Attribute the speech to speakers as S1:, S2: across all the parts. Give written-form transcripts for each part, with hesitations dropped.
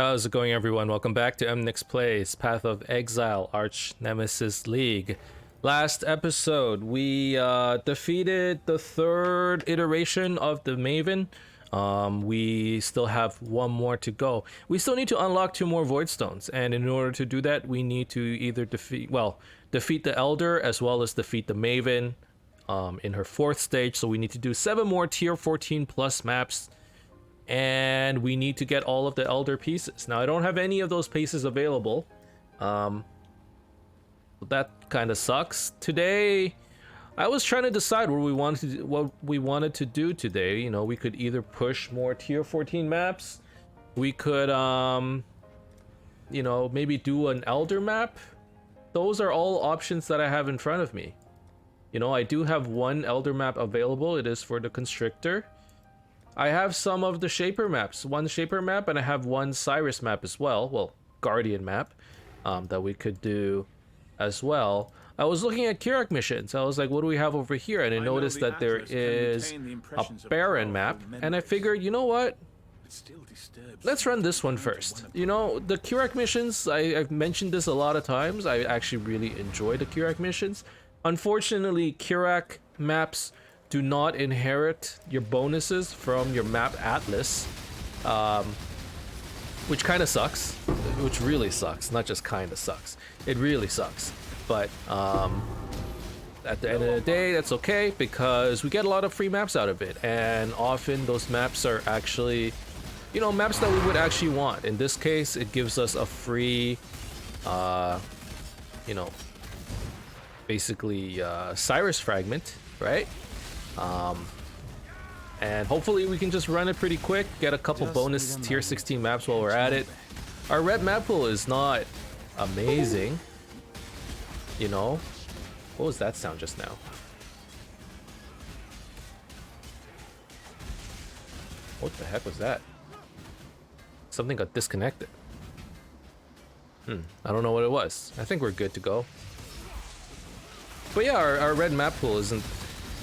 S1: How's it going, everyone? Welcome back to Emnix Plays Path of Exile Archnemesis League. Last episode, we defeated the third iteration of the Maven. We still have one more to go. We still need to unlock 2 more Void Stones, and in order to do that, we need to either defeat the Elder as well as defeat the Maven in her 4th stage. So we need to do 7 more tier 14 plus maps. And we need to get all of the Elder pieces. Now, I don't have any of those pieces available. That kind of sucks. Today, I was trying to decide what we wanted to do today. You know, we could either push more tier 14 maps. We could, you know, maybe do an Elder map. Those are all options that I have in front of me. You know, I do have one Elder map available. It is for the Constrictor. I have some of the Shaper maps, one Shaper map, and I have one Cyrus map as well, Guardian map, that we could do as well. I was looking at Kirak missions. I was like, what do we have over here? And I noticed that there is a Baron map, and I figured, you know what? Let's run this one first. You know, the Kirak missions, I've mentioned this a lot of times. I actually really enjoy the Kirak missions. Unfortunately, Kirak maps do not inherit your bonuses from your map atlas, which kind of sucks, which really sucks. Not just kind of sucks, it really sucks. But at the end of the day, that's okay, because we get a lot of free maps out of it, and often those maps are actually, you know, maps that we would actually want. In this case, it gives us a free, you know, basically Cyrus fragment, right? And hopefully we can just run it pretty quick, get a couple bonus tier 16 maps while we're at it. Our red map pool is not amazing, you know. What was that sound just now? What the heck was that? Something got disconnected. I don't know what it was. I think we're good to go. But yeah, our red map pool isn't,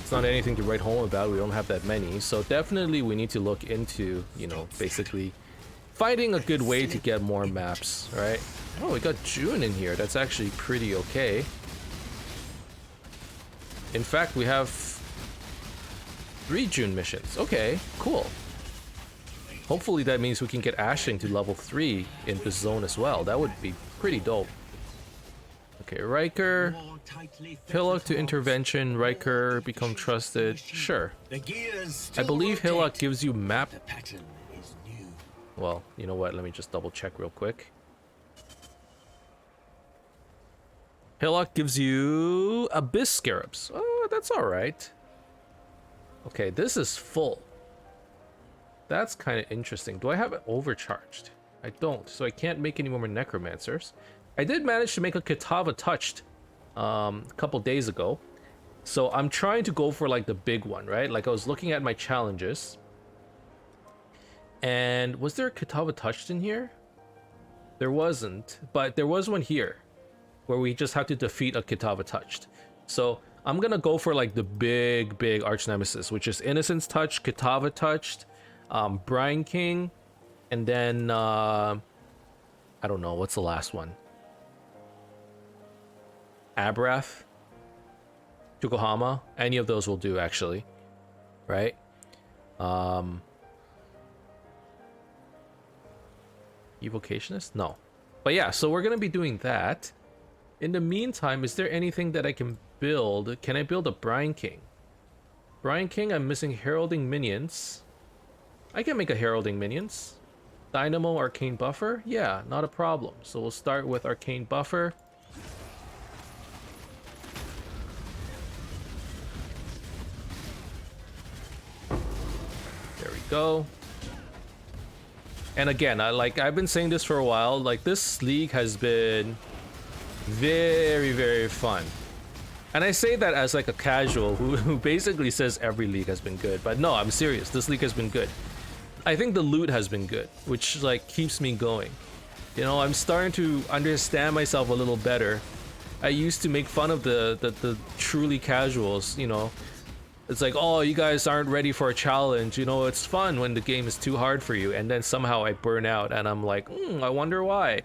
S1: it's not anything to write home about. We don't have that many, so definitely we need to look into, you know, basically finding a good way to get more maps, right? Oh, we got June in here. That's actually pretty okay. In fact, we have 3 June missions. Okay, cool. Hopefully that means we can get Ashing to level 3 in this zone as well. That would be pretty dope. Okay, Riker. Hillock to intervention, Riker become trusted. Sure. I believe Hillock gives you map. Well, you know what? Let me just double check real quick. Hillock gives you Abyss Scarabs. Oh, that's alright. Okay, this is full. That's kind of interesting. Do I have it overcharged? I don't, so I can't make any more Necromancers. I did manage to make a Kitava Touched a couple days ago, so I'm trying to go for like the big one, right? Like I was looking at my challenges, and was there a Kitava Touched in here? There wasn't, but there was one here where we just have to defeat a Kitava Touched. So I'm gonna go for like the big Archnemesis, which is Innocence Touched, Kitava Touched, Brine King, and then I don't know, what's the last one? Abrath, Yokohama, any of those will do actually, right? Evocationist? No. But yeah, so we're gonna be doing that. In the meantime, is there anything that I can build? Can I build a Brine King? Brine King, I'm missing heralding minions. I can make a heralding minions. Dynamo Arcane Buffer? Yeah, not a problem. So we'll start with Arcane Buffer. Go. And again, I've been saying this for a while, like this league has been very fun. And I say that as like a casual who basically says every league has been good, but no, I'm serious, this league has been good. I think the loot has been good, which like keeps me going. You know, I'm starting to understand myself a little better. I used to make fun of the truly casuals, you know, It's like, oh, you guys aren't ready for a challenge. You know, it's fun when the game is too hard for you. And then somehow I burn out and I'm like, I wonder why.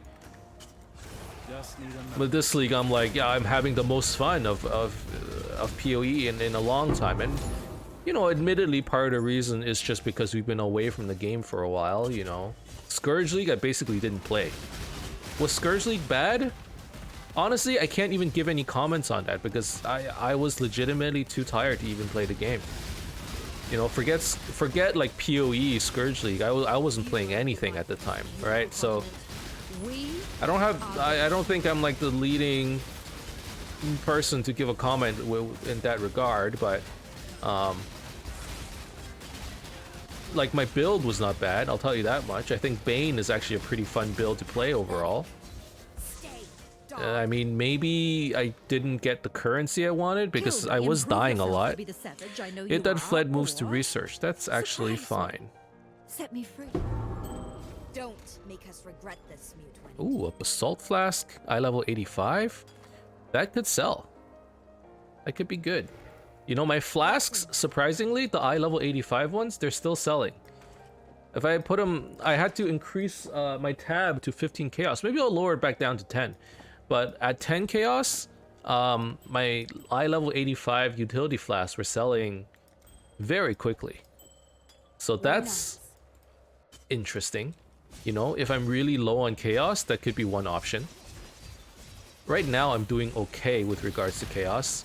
S1: With this league, I'm like, yeah, I'm having the most fun of PoE in a long time. And, you know, admittedly, part of the reason is just because we've been away from the game for a while, you know. Scourge League, I basically didn't play. Was Scourge League bad? Honestly, I can't even give any comments on that because I was legitimately too tired to even play the game. You know, forget like PoE, Scourge League. I wasn't playing anything at the time, right? So I don't think I'm like the leading person to give a comment in that regard, but like my build was not bad, I'll tell you that much. I think Bane is actually a pretty fun build to play overall. I mean, maybe I didn't get the currency I wanted because I was dying a lot. It that fled moves to research. That's actually fine.
S2: Set me free. Don't make us regret this, mute one.
S1: Ooh, a basalt flask, eye level 85. That could sell. That could be good. You know, my flasks, surprisingly, the eye level 85 ones, they're still selling. If I put them, I had to increase my tab to 15 chaos. Maybe I'll lower it back down to 10. But at 10 chaos, my eye level 85 utility flasks were selling very quickly. So that's interesting. You know, if I'm really low on chaos, that could be one option. Right now, I'm doing okay with regards to chaos.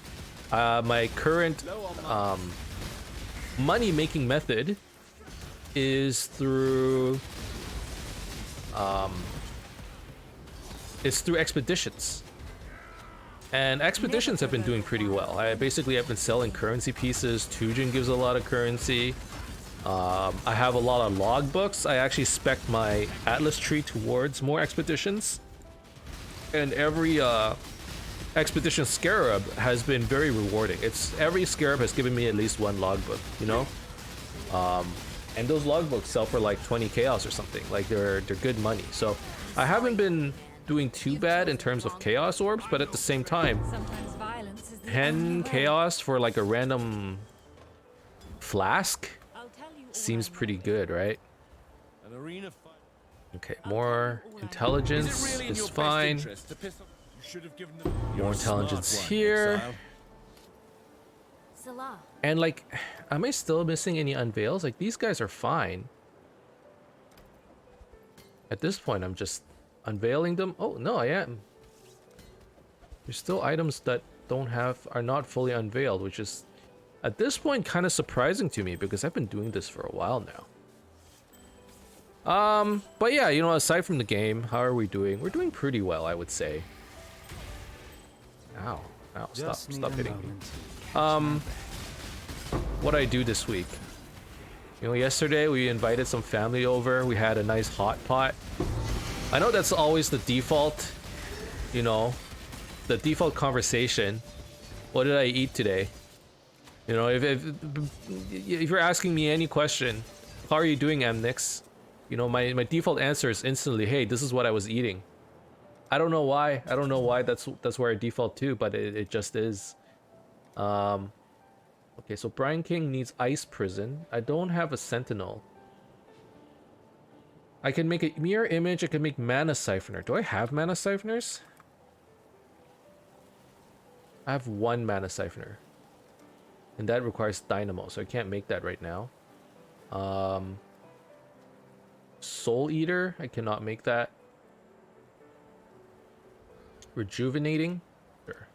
S1: My current money-making method is through expeditions. And expeditions have been doing pretty well. I basically have been selling currency pieces. Tujin gives a lot of currency. I have a lot of logbooks. I actually spec my Atlas tree towards more expeditions. And every expedition scarab has been very rewarding. Every scarab has given me at least one logbook, you know? And those logbooks sell for like 20 chaos or something. Like they're good money. So I haven't been doing too bad in terms of chaos orbs, but at the same time, 10 chaos for like a random flask seems pretty good, right? Okay, more intelligence is fine. More intelligence here. And like, am I still missing any unveils? Like, these guys are fine. At this point, I'm just unveiling them. Oh, no, I am. There's still items that are not fully unveiled, which is at this point kind of surprising to me because I've been doing this for a while now. But yeah, you know, aside from the game, how are we doing? We're doing pretty well, I would say. Ow, stop hitting me. What I do this week? You know, yesterday we invited some family over. We had a nice hot pot. I know that's always the default, you know, the default conversation. What did I eat today? You know, if you're asking me any question, how are you doing, Emnix? You know, my default answer is instantly, hey, this is what I was eating. I don't know why. I don't know why that's where I default to, but it just is. Okay, so Brian King needs Ice Prison. I don't have a Sentinel. I can make a mirror image. I can make Mana Siphoner. Do I have Mana Siphoners? I have one Mana Siphoner. And that requires Dynamo, so I can't make that right now. Soul Eater. I cannot make that. Rejuvenating. Sure.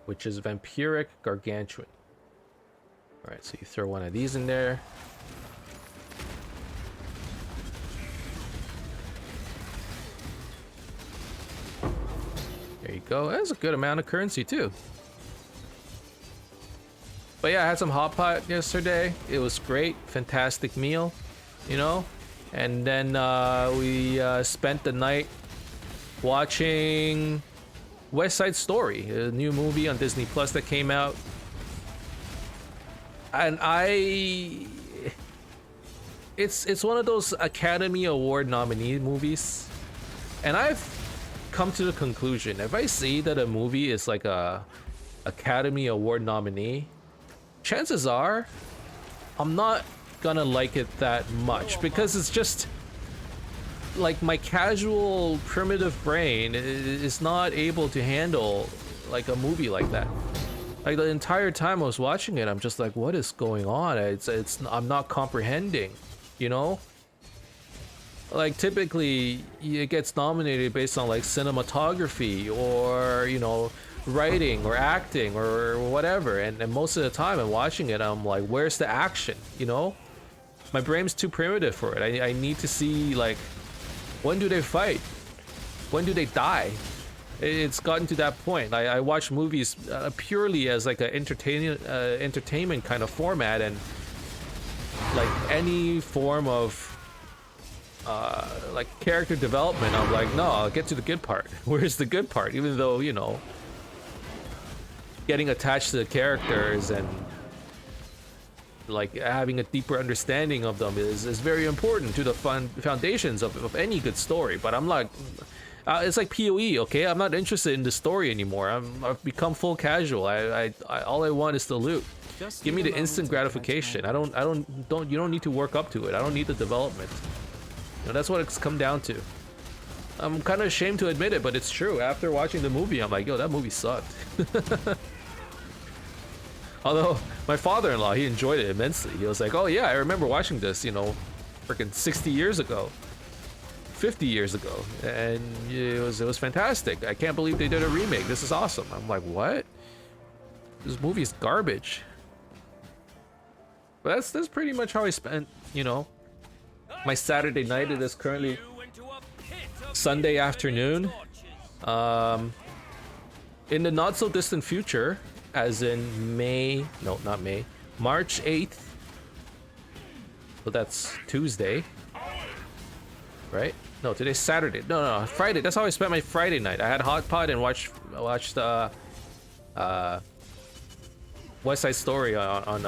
S1: Which is Vampiric Gargantuan. Alright, so you throw one of these in there. There you go. That's a good amount of currency too. But yeah, I had some hot pot yesterday. It was great. Fantastic meal, you know? And then we spent the night watching West Side Story, a new movie on Disney Plus that came out. And it's one of those Academy Award nominee movies. And I've come to the conclusion, if I see that a movie is like a Academy Award nominee, chances are I'm not gonna like it that much because it's just like my casual primitive brain is not able to handle like a movie like that. Like the entire time I was watching it, I'm just like, what is going on? It's I'm not comprehending, you know? Like typically it gets nominated based on like cinematography or, you know, writing or acting or whatever, and most of the time I'm watching it, I'm like, where's the action, you know? My brain's too primitive for it. I need to see like, when do they fight? When do they die? It's gotten to that point. I watch movies purely as like an entertainment kind of format, and like any form of like character development, I'm like, no, I'll get to the good part. Where's the good part? Even though, you know, getting attached to the characters and like having a deeper understanding of them is very important to the foundations of any good story. But I'm like, it's like PoE, okay? I'm not interested in the story anymore. I've become full casual. All I want is the loot. Give me the instant gratification. You don't need to work up to it. I don't need the development. You know, that's what it's come down to. I'm kind of ashamed to admit it, but it's true. After watching the movie, I'm like, yo, that movie sucked. Although my father-in-law, he enjoyed it immensely. He was like, oh yeah, I remember watching this, you know, freaking 60 years ago, 50 years ago, and it was fantastic. I can't believe they did a remake. This is awesome. I'm like, what? This movie is garbage. But that's pretty much how I spent, you know, my Saturday night. It is currently Sunday afternoon. In the not so distant future, as in March 8th. So that's Tuesday, right? No, today's Saturday. No, Friday. That's how I spent my Friday night. I had hot pot and watched West Side Story on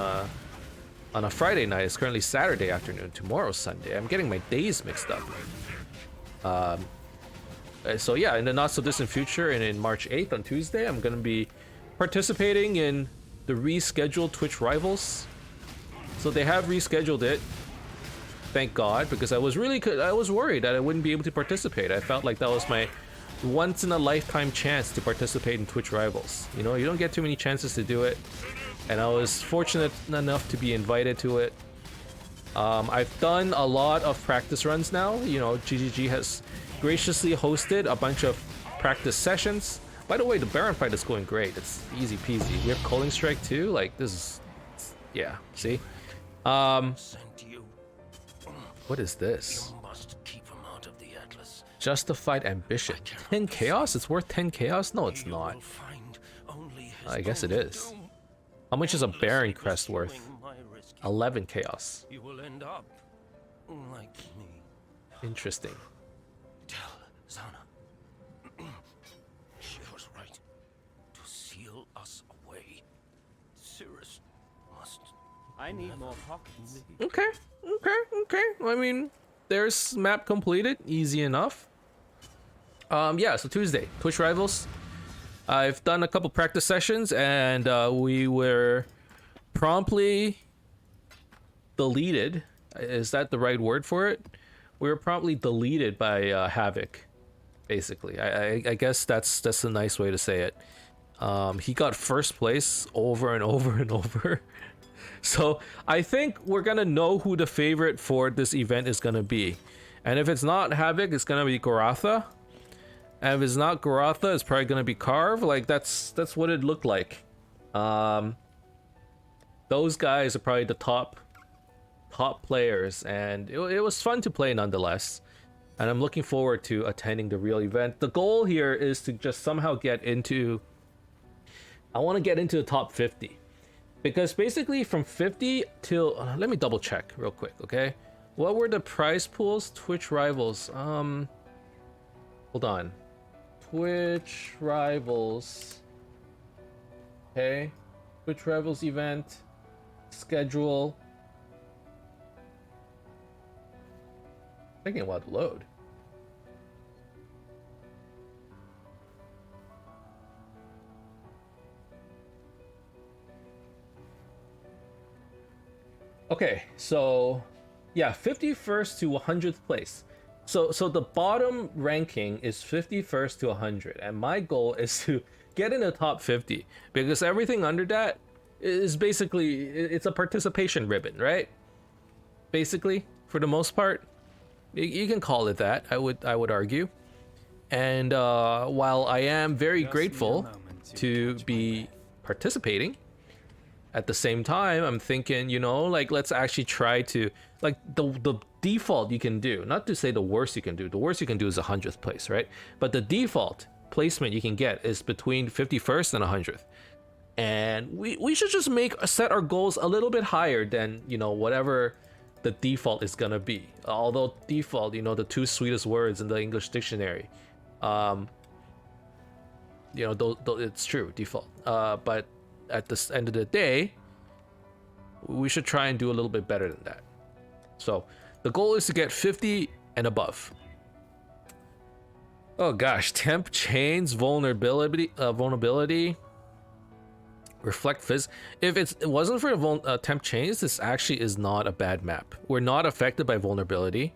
S1: a Friday night. It's currently Saturday afternoon. Tomorrow's Sunday. I'm getting my days mixed up. So yeah, in the not so distant future, and in March 8th on Tuesday, I'm gonna be participating in the rescheduled Twitch Rivals. So they have rescheduled it, thank God, because I was worried that I wouldn't be able to participate. I felt like that was my once in a lifetime chance to participate in Twitch Rivals. You know, you don't get too many chances to do it, and I was fortunate enough to be invited to it. I've done a lot of practice runs now. You know, GGG has graciously hosted a bunch of practice sessions. By the way, the Baron fight is going great. It's easy peasy. We have Culling Strike too. Like, this is, yeah, see? What is this? Justified Ambition. 10 chaos? It's worth 10 chaos? No, it's not. I guess it is. How much is a Baron crest worth? 11 chaos. Interesting.
S3: I need more pockets.
S1: Okay. I mean, there's map completed, easy enough. Yeah, so Tuesday, Twitch Rivals. I've done a couple practice sessions, and we were promptly deleted. Is that the right word for it? We were promptly deleted by Havoc, basically. I guess that's a nice way to say it. He got first place over and over and over. So I think we're gonna know who the favorite for this event is gonna be, and if it's not Havoc, it's gonna be Goratha, and if it's not Goratha, it's probably gonna be Carve. Like that's what it looked like. Those guys are probably the top players, and it was fun to play nonetheless. And I'm looking forward to attending the real event. The goal here is to just somehow get into. I want to get into the top 50. Because basically from 50 till let me double check real quick, okay? What were the prize pools? Twitch Rivals. Hold on. Twitch Rivals. Okay. Twitch Rivals event. Schedule. Taking a while to load. Okay, so yeah, 51st to 100th place. So the bottom ranking is 51st to 100, and my goal is to get in the top 50, because everything under that is basically, it's a participation ribbon, right? Basically, for the most part, you can call it that. I would argue. And while I am very grateful to be participating, at the same time, I'm thinking, you know, like, let's actually try to, like, the default you can do, not to say the worst you can do. The worst you can do is 100th place, right? But the default placement you can get is between 51st and 100th. And we should just set our goals a little bit higher than, you know, whatever the default is gonna be. Although default, you know, the two sweetest words in the English dictionary. You know, it's true, default. But at the end of the day, we should try and do a little bit better than that. So the goal is to get 50 and above. Oh gosh, temp chains, vulnerability, reflect fizz. If it wasn't for temp chains, this actually is not a bad map. We're not affected by vulnerability.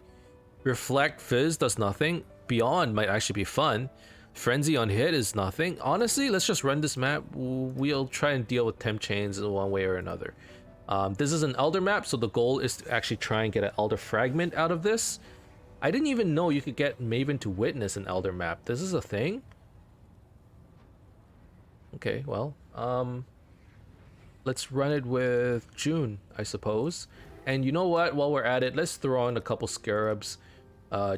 S1: Reflect fizz does nothing. Beyond might actually be fun. Frenzy on hit is nothing. Honestly, let's just run this map. We'll try and deal with temp chains in one way or another. This is an Elder map, so the goal is to actually try and get an Elder fragment out of this. I didn't even know you could get Maven to witness an Elder map. This is a thing? Okay, well, let's run it with June, I suppose. And you know what? While we're at it, let's throw in a couple scarabs,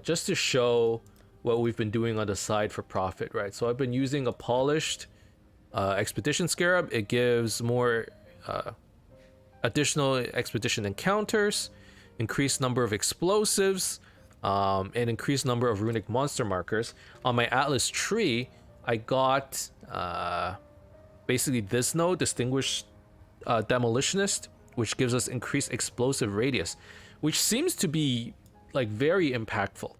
S1: just to show what we've been doing on the side for profit, right? So I've been using a polished expedition scarab. It gives more additional expedition encounters, increased number of explosives, and increased number of runic monster markers. On my Atlas tree, I got basically this node, Distinguished Demolitionist, which gives us increased explosive radius, which seems to be like very impactful.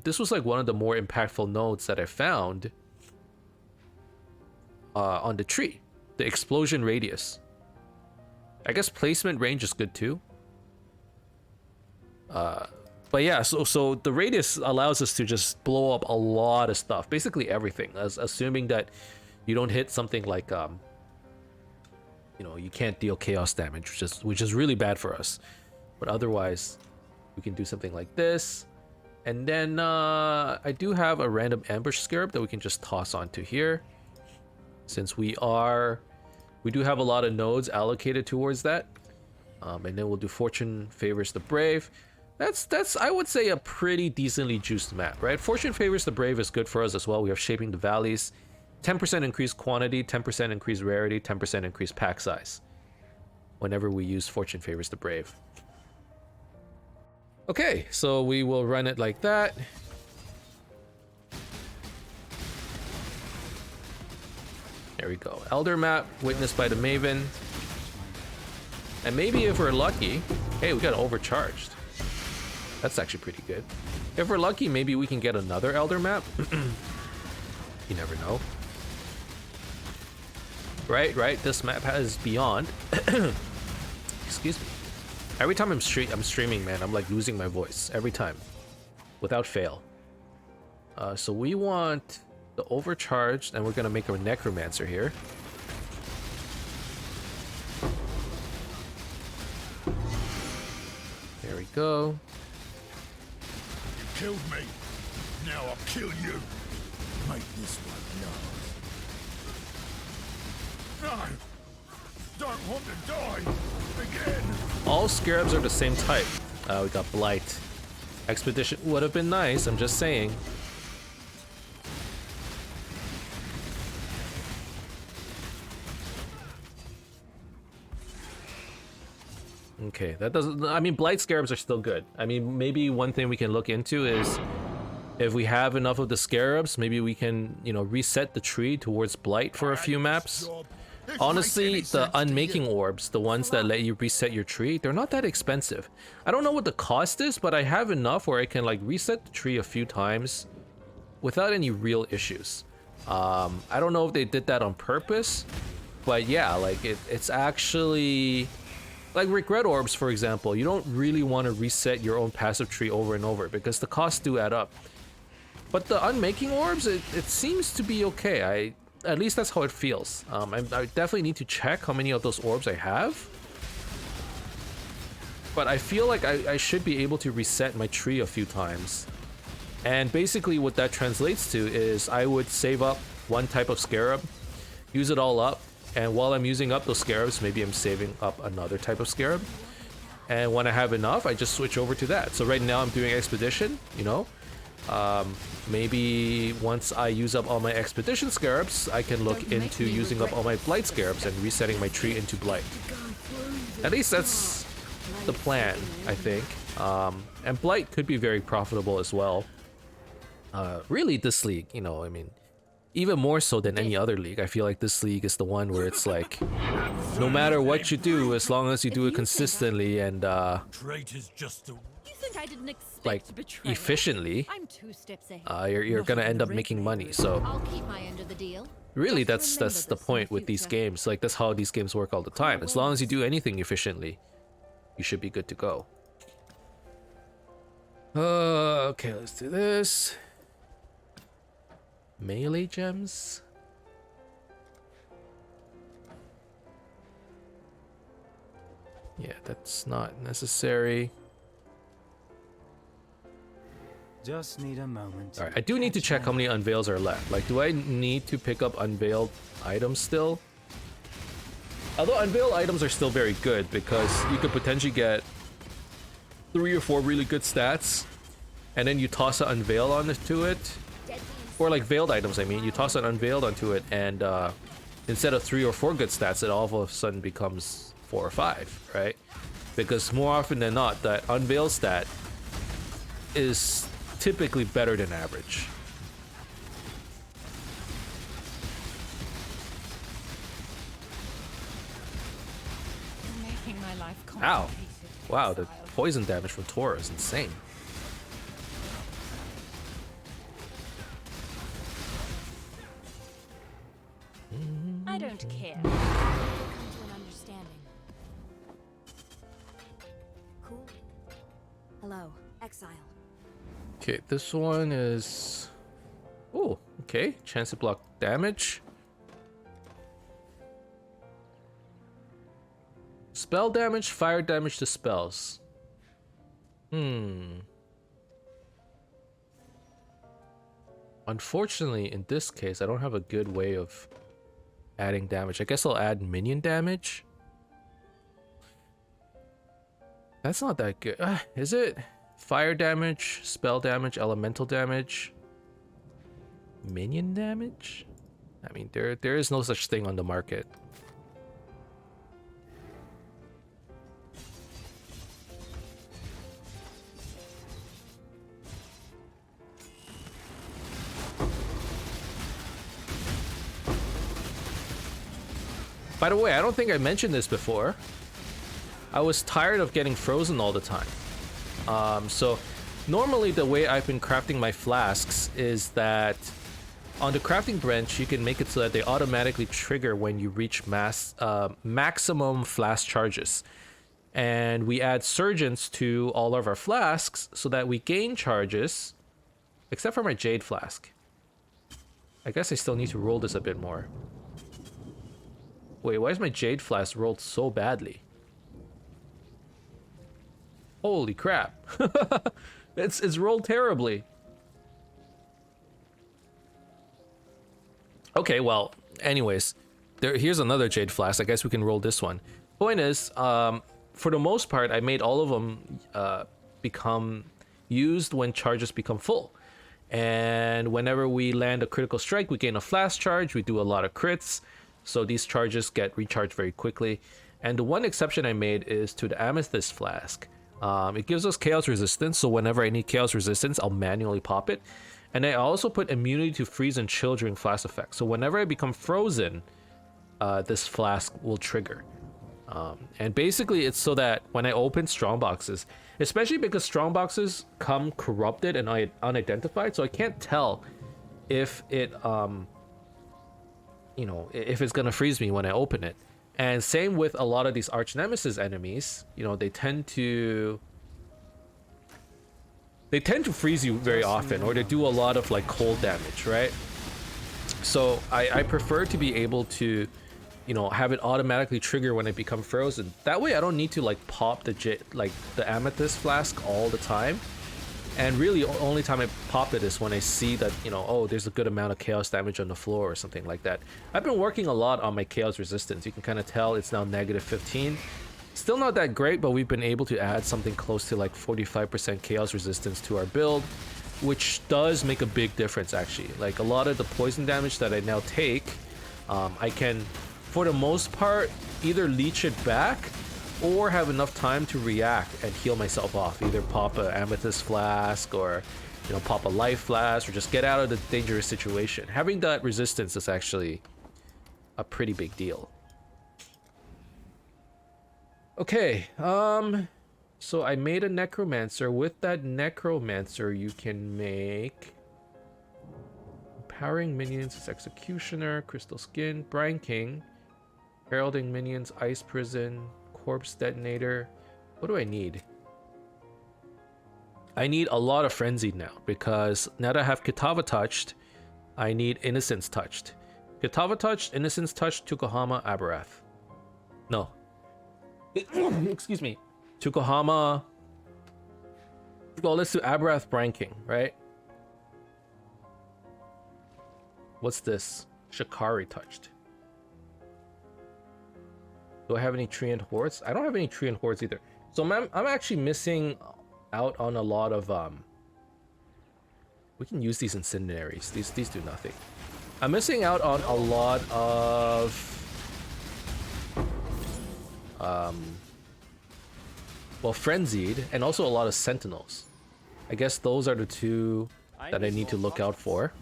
S1: This was like one of the more impactful nodes that I found on the tree, the explosion radius. I guess placement range is good too. But yeah, so the radius allows us to just blow up a lot of stuff, basically everything, assuming that you don't hit something like you know, you can't deal chaos damage, which is really bad for us. But otherwise, we can do something like this. And then I do have a random ambush scarab that we can just toss onto here, since we do have a lot of nodes allocated towards that. And then we'll do Fortune Favors the Brave. That's I would say a pretty decently juiced map, right? Fortune Favors the Brave is good for us as well. We have Shaping the Valleys, 10% increased quantity, 10% increased rarity, 10% increased pack size whenever we use Fortune Favors the Brave. Okay, so we will run it like that. There we go. Elder map, witnessed by the Maven. And maybe if we're lucky, hey, we got overcharged. That's actually pretty good. If we're lucky, maybe we can get another Elder map. You never know. Right, this map has Beyond. Excuse me. Every time I'm streaming, man, I'm like losing my voice. Every time. Without fail. So we want the overcharged, and we're gonna make a necromancer here. There we go.
S4: You killed me. Now I'll kill you. Make this one last. No! Don't want to die again.
S1: All scarabs are the same type. We got Blight. Expedition would have been nice, I'm just saying. Okay, that doesn't... I mean, Blight scarabs are still good. I mean, maybe one thing we can look into is if we have enough of the scarabs, maybe we can, you know, reset the tree towards Blight for a few maps. Honestly, the unmaking orbs, the ones that let you reset your tree, they're not that expensive. I don't know what the cost is, but I have enough where I can like reset the tree a few times without any real issues. I don't know if they did that on purpose, but yeah, like it's actually Like regret orbs, for example, you don't really want to reset your own passive tree over and over because the costs do add up. But the unmaking orbs, it seems to be okay. At least that's how it feels. I definitely need to check how many of those orbs I have. But I feel like I should be able to reset my tree a few times. And basically what that translates to is I would save up one type of scarab, use it all up, and while I'm using up those scarabs, maybe I'm saving up another type of scarab. And when I have enough, I just switch over to that. So right now I'm doing expedition, you know. Maybe once I use up all my expedition scarabs, I can look into using up all my blight scarabs and resetting my tree into blight. At least that's the plan, I think. And blight could be very profitable as well. Really, this league, you know, I mean, even more so than any other league. I feel like this league is the one where it's like, no matter what you do, as long as you do it consistently and
S4: Traitors just a...
S2: You think I didn't expect
S1: like
S2: betrayal?
S1: efficiently,
S2: I'm 2 steps ahead.
S1: you're gonna end up making money. So
S2: I'll keep my end of the deal.
S1: really,
S2: Just
S1: that's
S2: remember
S1: the
S2: this in
S1: point
S2: the
S1: with these
S2: future.
S1: games. Like that's how these games work all the time. As long as you do anything efficiently, you should be good to go. Okay, let's do this. Melee gems. Yeah, that's not necessary.
S3: Just need a moment.
S1: All right, I do need to check how many unveils are left. Like, do I need to pick up unveiled items still? Although unveiled items are still very good because you could potentially get 3 or 4 really good stats, and then you toss an unveil onto it, or like veiled items. I mean, you toss an unveiled onto it, and instead of 3 or 4 good stats, it all of a sudden becomes 4 or 5, right? Because more often than not, that unveiled stat is typically better than average.
S2: You're making my life
S1: Ow.
S2: complicated.
S1: Wow, the
S2: Exile.
S1: poison damage from Tor is insane.
S2: I don't care. We'll come to an understanding. Cool. Hello, Exile.
S1: Okay, this one is... Oh, okay. Chance to block damage. Spell damage, fire damage to spells. Unfortunately, in this case, I don't have a good way of adding damage. I guess I'll add minion damage. That's not that good. Is it? Fire damage, spell damage, elemental damage, minion damage? I mean, there is no such thing on the market. By the way, I don't think I mentioned this before. I was tired of getting frozen all the time. So normally the way I've been crafting my flasks is that on the crafting bench, you can make it so that they automatically trigger when you reach maximum flask charges. And we add surgeons to all of our flasks so that we gain charges, except for my jade flask. I guess I still need to roll this a bit more. Wait, why is my jade flask rolled so badly? Holy crap. It's rolled terribly. Okay, well, anyways, here's another jade flask. I guess we can roll this one. Point is, for the most part, I made all of them become used when charges become full. And whenever we land a critical strike, we gain a flask charge. We do a lot of crits. So these charges get recharged very quickly. And the one exception I made is to the amethyst flask. It gives us chaos resistance, so whenever I need chaos resistance, I'll manually pop it. And I also put immunity to freeze and chill during flask effects. So whenever I become frozen, this flask will trigger. And basically it's so that when I open strong boxes, especially because strong boxes come corrupted and unidentified, so I can't tell if it, you know, if it's gonna freeze me when I open it. And same with a lot of these Archnemesis enemies. You know, they tend to freeze you very often, or they do a lot of like cold damage, right? So I prefer to be able to, you know, have it automatically trigger when I become frozen. That way I don't need to like pop the amethyst flask all the time. And really only time I pop it is when I see that, you know, oh, there's a good amount of chaos damage on the floor or something like that. I've been working a lot on my chaos resistance. You can kind of tell it's now negative 15. Still not that great, but we've been able to add something close to like 45% chaos resistance to our build, which does make a big difference actually. Like a lot of the poison damage that I now take, I can, for the most part, either leech it back or have enough time to react and heal myself off. Either pop a amethyst flask, or, you know, pop a life flask, or just get out of the dangerous situation. Having that resistance is actually a pretty big deal. Okay, so I made a necromancer. With that necromancer, you can make empowering minions as executioner, crystal skin, brine king, heralding minions, ice prison, corpse detonator. What do I need? I need a lot of frenzied now, because now that I have Kitava touched, I need innocence touched. Kitava touched, innocence touched, Tukohama, Abarath. No. Excuse me. Tukohama. Well, let's do Abarath, Brine King, right? What's this? Shikari touched. Do I have any Treant Hordes? I don't have any Treant Hordes either. So I'm actually missing out on a lot of we can use these incendiaries. These do nothing. I'm missing out on a lot of well, frenzied, and also a lot of sentinels. I guess those are the two that I need to look out for.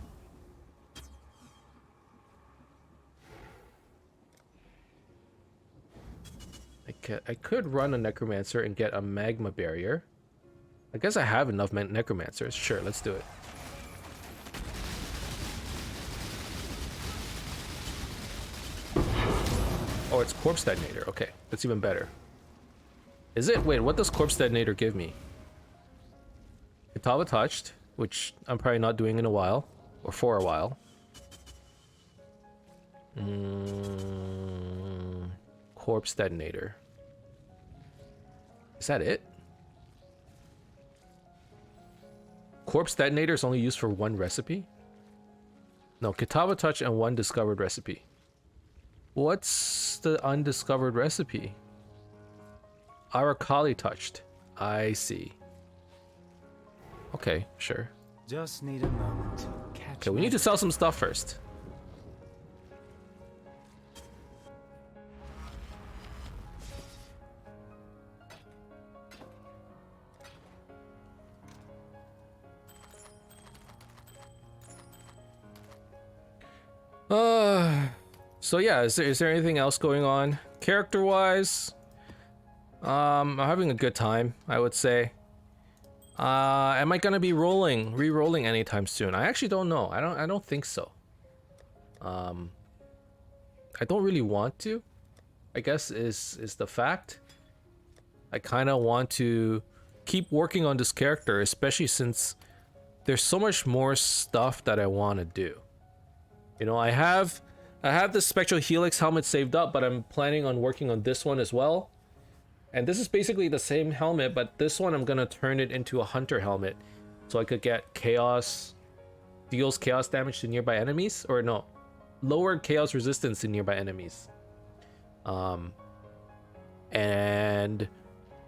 S1: I could run a necromancer and get a magma barrier. I guess I have enough necromancers. Sure, let's do it. Oh, it's corpse detonator. Okay, that's even better. Is it? Wait, what does corpse detonator give me? Kitava touched, which I'm probably not doing in a while, or for a while. Corpse detonator. Is that it? Corpse detonator is only used for one recipe? No, Kitava touch and one discovered recipe. What's the undiscovered recipe? Arakali touched. I see. Okay, sure.
S3: Just need a moment to catch.
S1: Okay, we need to sell some stuff first. So yeah, is there anything else going on character-wise? I'm having a good time, I would say. Am I gonna be re-rolling anytime soon? I actually don't know. I don't think so. I don't really want to, I guess is the fact. I kind of want to keep working on this character, especially since there's so much more stuff that I want to do. You know, I have the Spectral Helix helmet saved up, but I'm planning on working on this one as well. And this is basically the same helmet, but this one I'm gonna turn it into a hunter helmet, so I could get chaos, deals chaos damage to nearby enemies, or no, lower chaos resistance to nearby enemies. And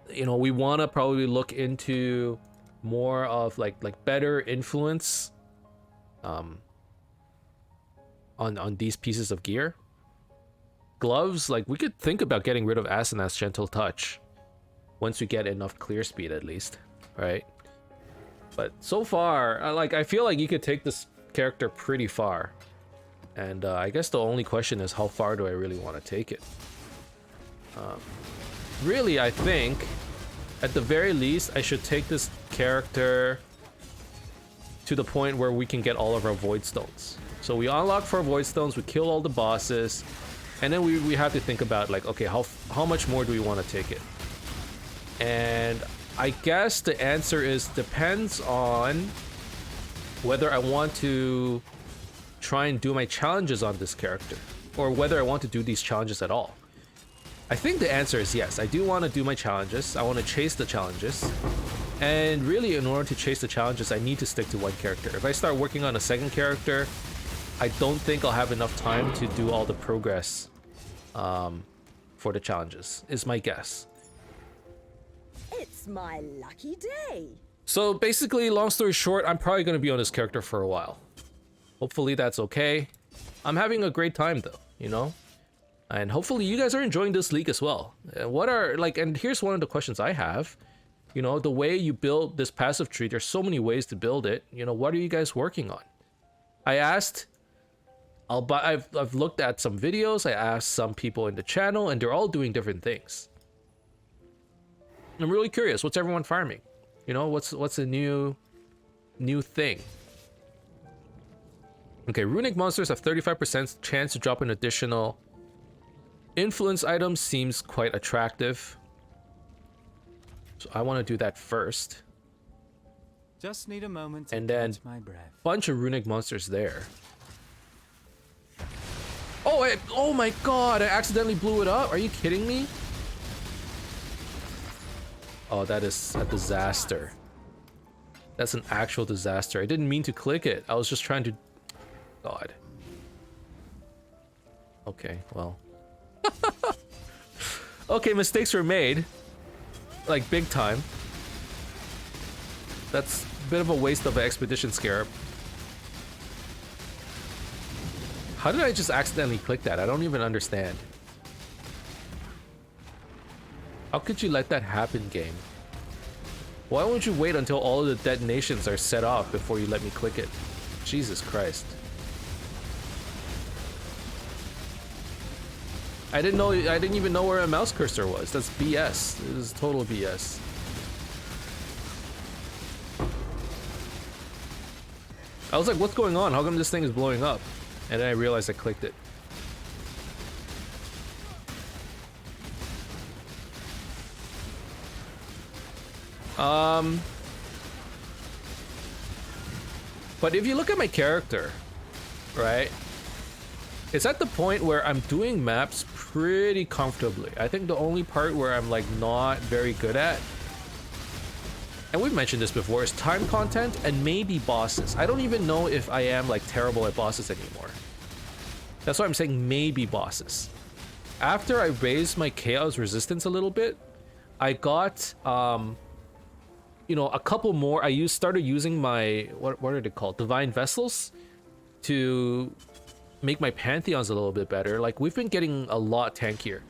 S1: you know, we want to probably look into more of like better influence on these pieces of gear. Gloves, like we could think about getting rid of Asenath's Gentle Touch once we get enough clear speed at least, right? But so far, I feel like you could take this character pretty far, and I guess the only question is how far do I really want to take it. Really, I think at the very least I should take this character to the point where we can get all of our Void Stones. So we unlock 4 Void Stones, we kill all the bosses, And then we have to think about like, okay, how much more do we want to take it? And I guess the answer is depends on whether I want to try and do my challenges on this character, or whether I want to do these challenges at all. I think the answer is yes. I do want to do my challenges. I want to chase the challenges. And really, in order to chase the challenges, I need to stick to one character. If I start working on a second character, I don't think I'll have enough time to do all the progress for the challenges, is my guess.
S2: It's my lucky day.
S1: So basically, long story short, I'm probably going to be on this character for a while. Hopefully that's okay. I'm having a great time though, you know? And hopefully you guys are enjoying this league as well. And here's one of the questions I have. You know, the way you build this passive tree, there's so many ways to build it. You know, what are you guys working on? I asked, I've looked at some videos, I asked some people in the channel, and they're all doing different things. I'm really curious, what's everyone farming? You know, what's a new thing? Okay, runic monsters have 35% chance to drop an additional influence item. Seems quite attractive. So I want to do that first.
S3: Just need a moment to
S1: and then
S3: catch my breath.
S1: Bunch of runic monsters there. Oh my god, I accidentally blew it up. Are you kidding me? Oh, that is a disaster. That's an actual disaster. I didn't mean to click it. I was just trying to... God. Okay, well. Okay, mistakes were made. Like, big time. That's a bit of a waste of an expedition scarab. How did I just accidentally click that? I don't even understand. How could you let that happen, game? Why won't you wait until all of the detonations are set off before you let me click it? Jesus Christ. I didn't even know where a mouse cursor was. That's BS. This is total BS. I was like, what's going on? How come this thing is blowing up? And then I realized I clicked it. But if you look at my character, right? It's at the point where I'm doing maps pretty comfortably. I think the only part where I'm like not very good at, and we've mentioned this before, is time content and maybe bosses. I don't even know if I am like terrible at bosses anymore. That's why I'm saying maybe bosses. After I raised my chaos resistance a little bit, I got you know, a couple more. I started using my what are they called? Divine vessels to make my pantheons a little bit better. Like, we've been getting a lot tankier.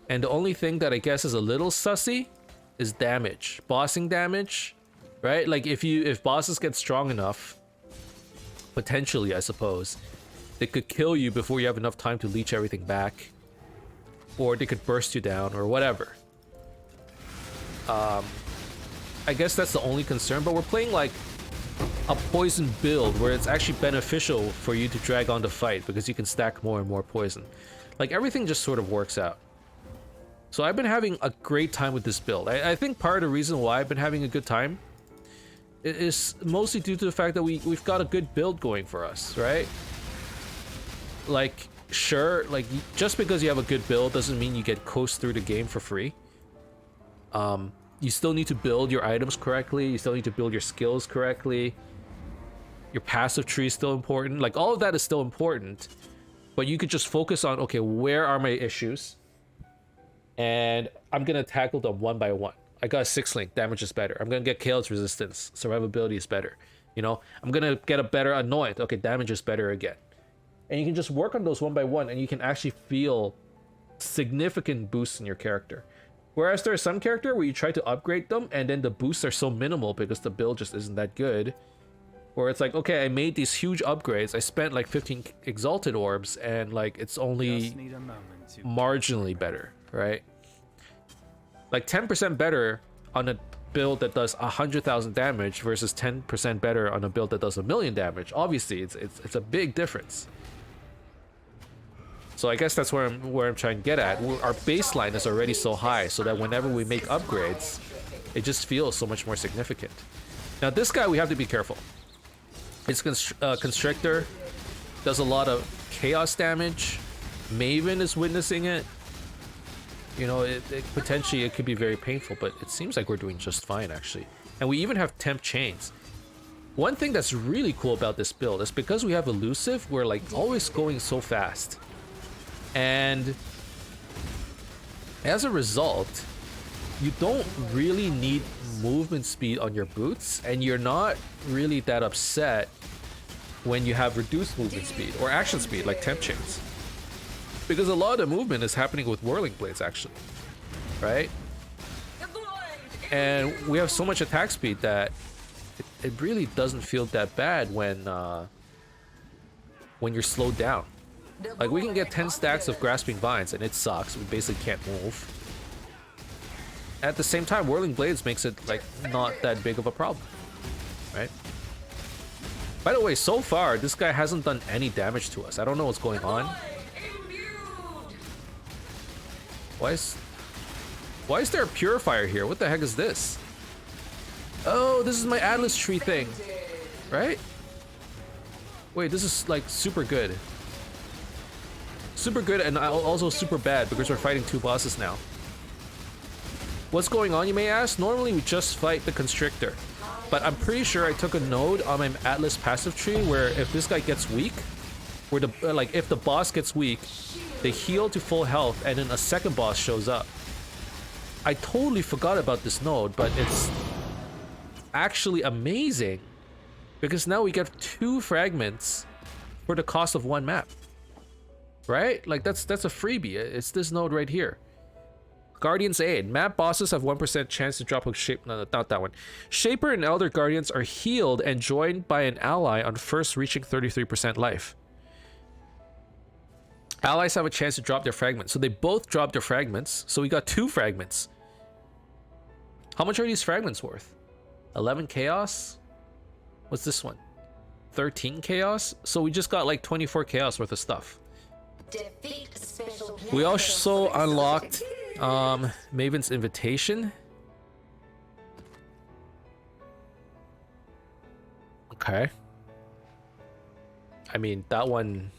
S1: And the only thing that I guess is a little sussy is damage. Bossing damage, right? Like, if bosses get strong enough, potentially, I suppose, they could kill you before you have enough time to leech everything back. Or they could burst you down, or whatever. I guess that's the only concern, but we're playing like a poison build where it's actually beneficial for you to drag on the fight because you can stack more and more poison. Like, everything just sort of works out. So I've been having a great time with this build. I think part of the reason why I've been having a good time is mostly due to the fact that we've got a good build going for us, right? Like, sure, like, just because you have a good build doesn't mean you get coast through the game for free. You still need to build your items correctly. You still need to build your skills correctly. Your passive tree is still important. Like, all of that is still important. But you could just focus on, okay, where are my issues? And I'm going to tackle them one by one. I got a 6-link, damage is better. I'm going to get chaos resistance, survivability is better. You know, I'm going to get a better anoint. Okay, damage is better again. And you can just work on those one by one, and you can actually feel significant boosts in your character. Whereas there's some character where you try to upgrade them and then the boosts are so minimal because the build just isn't that good. Where it's like, okay, I made these huge upgrades. I spent like 15 exalted orbs and like it's only marginally better, right? Like 10% better on a build that does 100,000 damage versus 10% better on a build that does 1,000,000 damage. Obviously, it's a big difference. So I guess that's where I'm trying to get at. Our baseline is already so high, so that whenever we make upgrades, it just feels so much more significant. Now this guy, we have to be careful. His Constrictor does a lot of chaos damage. Maven is witnessing it. You know, potentially it could be very painful, but it seems like we're doing just fine actually. And we even have temp chains. One thing that's really cool about this build is because we have elusive, we're like always going so fast. And as a result, you don't really need movement speed on your boots, and you're not really that upset when you have reduced movement speed or action speed like temp chains. Because a lot of the movement is happening with whirling blades actually, right? And we have so much attack speed that it really doesn't feel that bad when you're slowed down. Like we can get 10 stacks of grasping vines and it sucks. We basically can't move. At the same time, whirling blades makes it like not that big of a problem, right? By the way, so far this guy hasn't done any damage to us. I don't know what's going on. Why is there a purifier here? What the heck is this? Oh, this is my Atlas tree thing, right? Wait, this is like super good. Super good and also super bad because we're fighting 2 bosses now. What's going on, you may ask? Normally we just fight the Constrictor, but I'm pretty sure I took a node on my Atlas passive tree where if this guy gets weak, where the like if the boss gets weak, they heal to full health and then a second boss shows up. I totally forgot about this node, but it's actually amazing because now we get 2 fragments for the cost of 1 map. Right? Like that's a freebie. It's this node right here. Guardian's Aid. Map bosses have 1% chance to drop a shape. No, not that one. Shaper and Elder Guardians are healed and joined by an ally on first reaching 33% life. Allies have a chance to drop their fragments. So they both dropped their fragments. So we got 2 fragments. How much are these fragments worth? 11 chaos? What's this one? 13 chaos? So we just got like 24 chaos worth of stuff. We also unlocked Maven's Invitation. Okay. I mean, that one,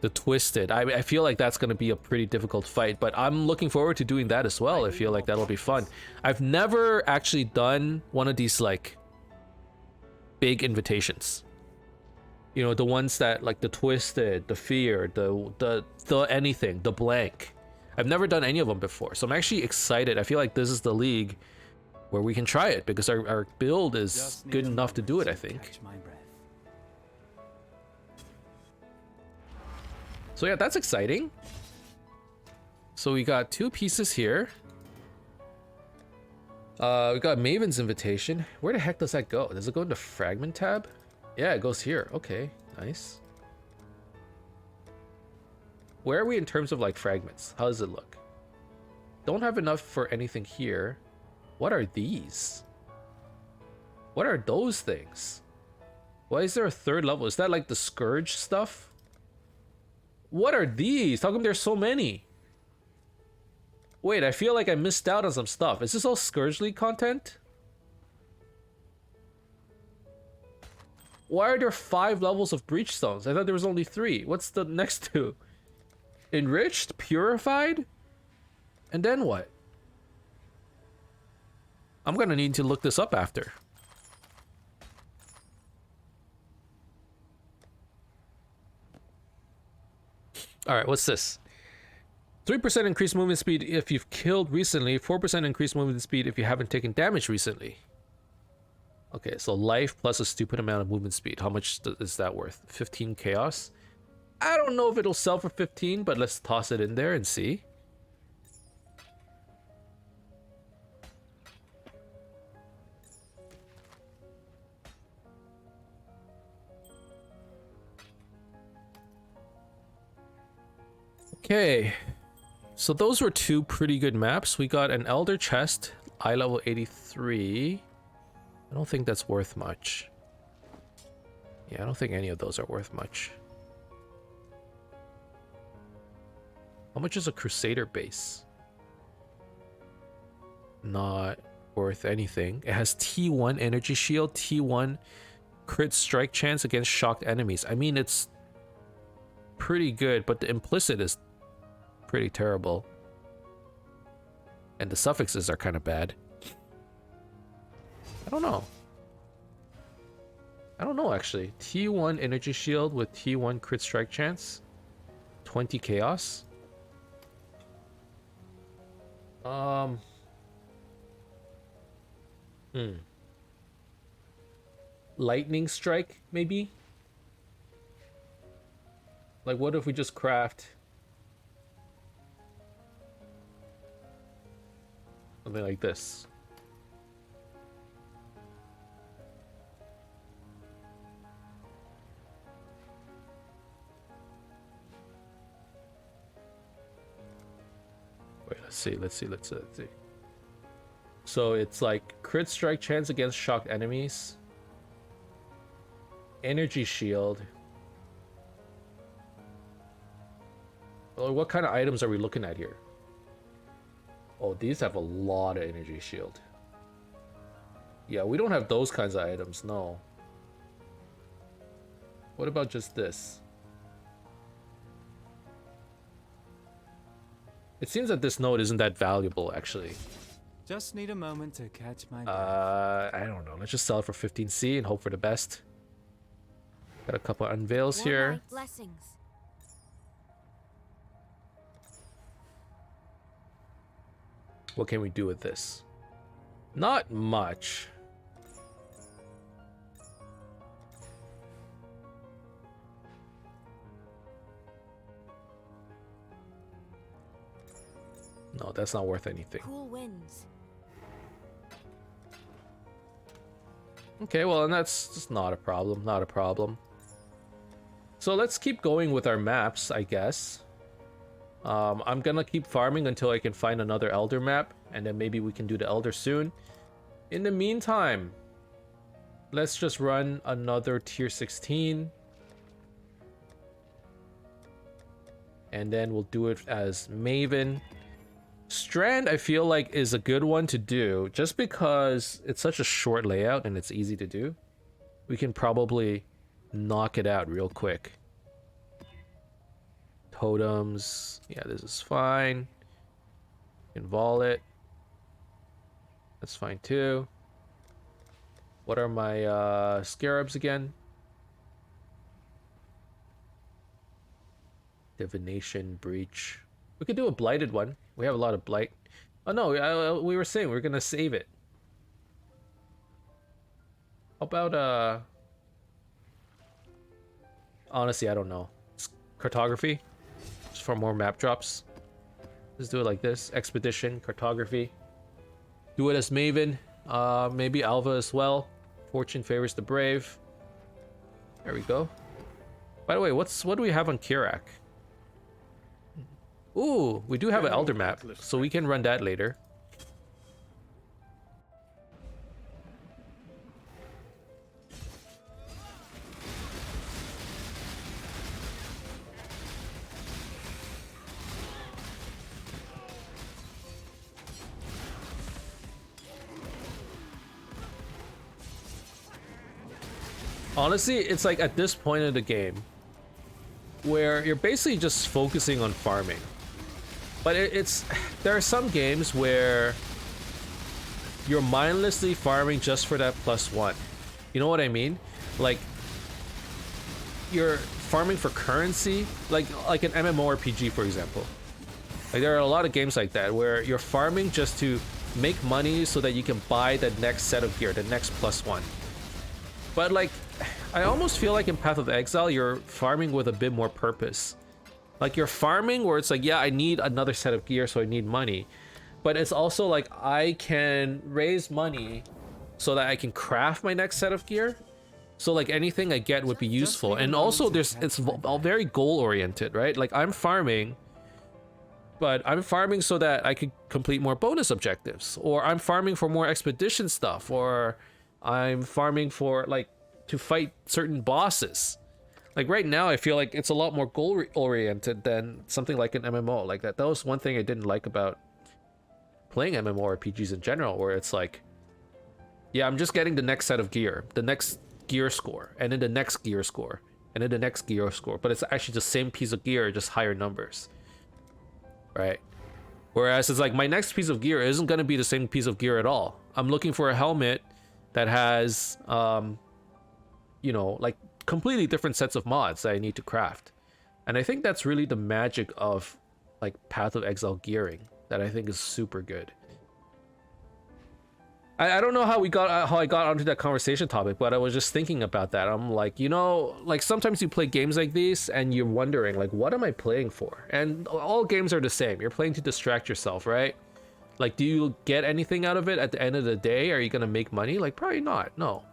S1: the Twisted, I feel like that's going to be a pretty difficult fight, but I'm looking forward to doing that as well. I feel like that'll be fun. I've never actually done one of these like big invitations. You know, the ones that like the Twisted, the Fear, the anything, the Blank. I've never done any of them before, so I'm actually excited. I feel like this is the league where we can try it because our build is good enough to do it, I think. So yeah, that's exciting. So we got 2 pieces here. We got Maven's Invitation. Where the heck does that go? Does it go into Fragment tab? Yeah, it goes here. Okay, nice. Where are we in terms of like fragments? How does it look? Don't have enough for anything here. What are these? What are those things? Why is there a 3rd level? Is that like the Scourge stuff? What are these? How come there's so many? Wait, I feel like I missed out on some stuff. Is this all Scourge League content? Why are there 5 levels of Breach Stones? I thought there was only 3. What's the next 2? Enriched? Purified? And then what? I'm gonna need to look this up after. Alright, what's this? 3% increased movement speed if you've killed recently. 4% increased movement speed if you haven't taken damage recently. Okay, so life plus a stupid amount of movement speed. How much is that worth? 15 chaos? I don't know if it'll sell for 15, but let's toss it in there and see. Okay, so those were 2 pretty good maps. We got an Elder Chest, eye level 83. I don't think that's worth much. Yeah, I don't think any of those are worth much. How much is a Crusader base? Not worth anything. It has T1 energy shield, T1 crit strike chance against shocked enemies. I mean, it's pretty good, but the implicit is pretty terrible. And the suffixes are kind of bad. I don't know. I don't know, actually. T1 energy shield with T1 crit strike chance. 20 chaos. Lightning strike, maybe? Like, what if we just craft something like this? Wait, let's see. So it's like crit strike chance against shocked enemies. Energy shield. Well, what kind of items are we looking at here? Oh, these have a lot of energy shield. Yeah, we don't have those kinds of items, no. What about just this? It seems that this node isn't that valuable, actually.
S3: Just need a moment to catch my breath.
S1: I don't know. Let's just sell it for 15C and hope for the best. Got a couple of unveils here.
S2: Blessings.
S1: What can we do with this? Not much. No, that's not worth anything.
S2: Cool winds.
S1: Okay, well, and that's just not a problem. Not a problem. So let's keep going with our maps, I guess. I'm gonna keep farming until I can find another Elder map, and then maybe we can do the Elder soon. In the meantime, let's just run another tier 16. And then we'll do it as Maven. Strand, I feel like, is a good one to do, just because it's such a short layout and it's easy to do. We can probably knock it out real quick. Totems. Yeah, this is fine. Invol it. That's fine too. What are my scarabs again? Divination, breach. We could do a blighted one. We have a lot of blight. Oh no, we were saying we were gonna save it. How about honestly, I don't know. Cartography, just for more map drops. Let's do it like this. Expedition, cartography. Do it as Maven. Maybe Alva as well. Fortune favors the brave. There we go. By the way, what do we have on Kirak? Ooh, we do have an Elder map, so we can run that later. Honestly, it's like at this point of the game where you're basically just focusing on farming. But there are some games where you're mindlessly farming just for that +1. You know what I mean? Like, you're farming for currency, like an MMORPG, for example. Like, there are a lot of games like that where you're farming just to make money so that you can buy the next set of gear, the next +1. But like, I almost feel like in Path of Exile, you're farming with a bit more purpose. Like, you're farming where it's like, yeah, I need another set of gear, so I need money. But it's also like, I can raise money so that I can craft my next set of gear. So like, anything I get would be useful. And also, it's all very goal-oriented, right? Like, I'm farming, but I'm farming so that I could complete more bonus objectives. Or I'm farming for more expedition stuff. Or I'm farming for, like, to fight certain bosses. Like right now, I feel like it's a lot more goal oriented than something like an MMO. Like that was one thing I didn't like about playing MMORPGs in general, where it's like, yeah, I'm just getting the next set of gear, the next gear score, and then the next gear score, and then the next gear score, but it's actually the same piece of gear, just higher numbers, right? Whereas it's like my next piece of gear isn't going to be the same piece of gear at all. I'm looking for a helmet that has, you know, like completely different sets of mods that I need to craft. And I think that's really the magic of like Path of Exile gearing that I think is super good. I don't know how I got onto that conversation topic, but I was just thinking about that. I'm like, you know, like sometimes you play games like these and you're wondering like, what am I playing for? And all games are the same. You're playing to distract yourself, right? Like, do you get anything out of it at the end of the day? Are you gonna make money? Like, probably not. No.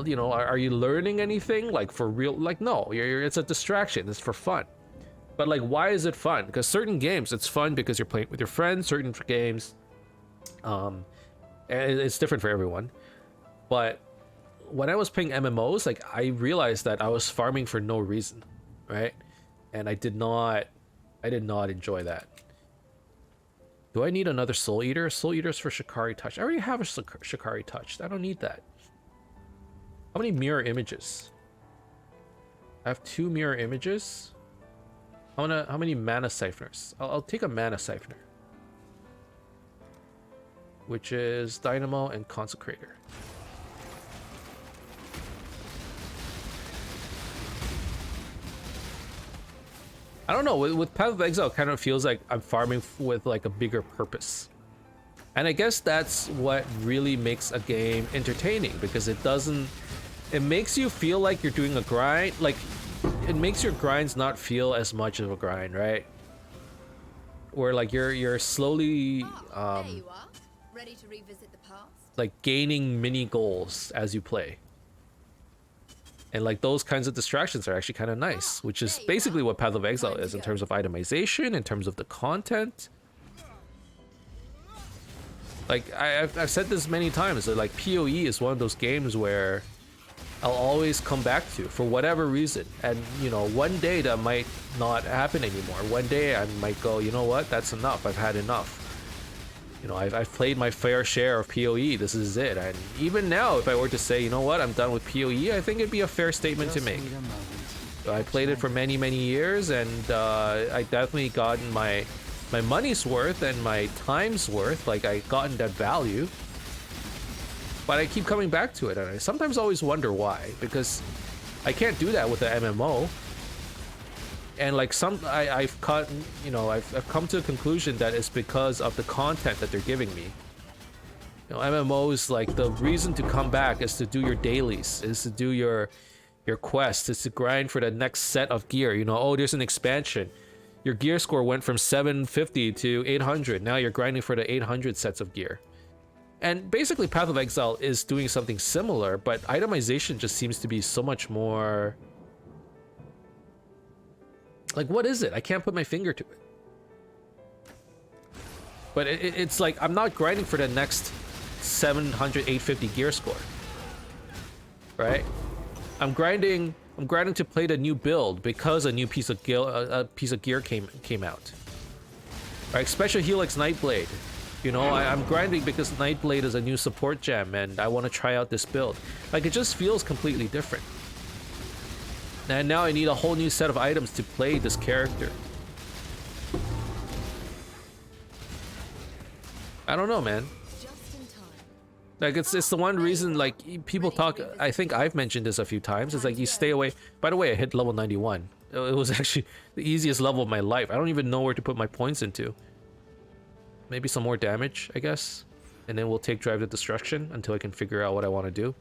S1: You know, are you learning anything like for real? Like, no. It's a distraction. It's for fun. But like, why is it fun? Because certain games, it's fun because you're playing with your friends. Certain games, and it's different for everyone. But when I was playing MMOs, like I realized that I was farming for no reason, right? And I did not enjoy that. Do I need another Soul Eater? Soul Eaters for Shikari Touch. I already have a Shikari Touch. I don't need that. How many mirror images? I have 2 mirror images. How many mana siphoners? I'll take a mana siphoner, which is Dynamo and Consecrator. I don't know, with Path of Exile, it kind of feels like I'm farming with like a bigger purpose. And I guess that's what really makes a game entertaining, because it makes you feel like you're doing a grind. Like, it makes your grinds not feel as much of a grind, right? Where like you're slowly
S2: there you are. Ready to revisit the past?
S1: like gaining mini goals as you play. And like those kinds of distractions are actually kind of nice, which is basically what Path of Exile is in terms of itemization, in terms of the content. Like I've said this many times, that like PoE is one of those games where I'll always come back to for whatever reason. And you know, one day that might not happen anymore. One day I might go, you know what, that's enough, I've had enough. You know, I've played my fair share of PoE, this is it. And even now, if I were to say, you know what, I'm done with PoE, I think it'd be a fair statement to make. I played it for many, many years, and I definitely gotten my money's worth and my time's worth. Like, I gotten that value. But I keep coming back to it, and I sometimes always wonder why, because I can't do that with the MMO. And like I've come to a conclusion that it's because of the content that they're giving me. You know, MMOs, like, the reason to come back is to do your dailies, is to do your quests, is to grind for the next set of gear. You know, oh, there's an expansion. Your gear score went from 750 to 800. Now you're grinding for the 800 sets of gear. And basically Path of Exile is doing something similar, but itemization just seems to be so much more... Like, what is it? I can't put my finger to it. But it's like, I'm not grinding for the next 700, 850 gear score. Right? I'm grinding to play the new build because a new piece of gear came out. Right? Special Helix Nightblade. You know, I'm grinding because Nightblade is a new support gem and I want to try out this build. Like, it just feels completely different. And now I need a whole new set of items to play this character. I don't know, man. Like, it's the one reason, like, people talk, I think I've mentioned this a few times, it's like you stay away. By the way, I hit level 91. It was actually the easiest level of my life. I don't even know where to put my points into. Maybe some more damage, I guess. And then we'll take Drive to Destruction until I can figure out what I want to do.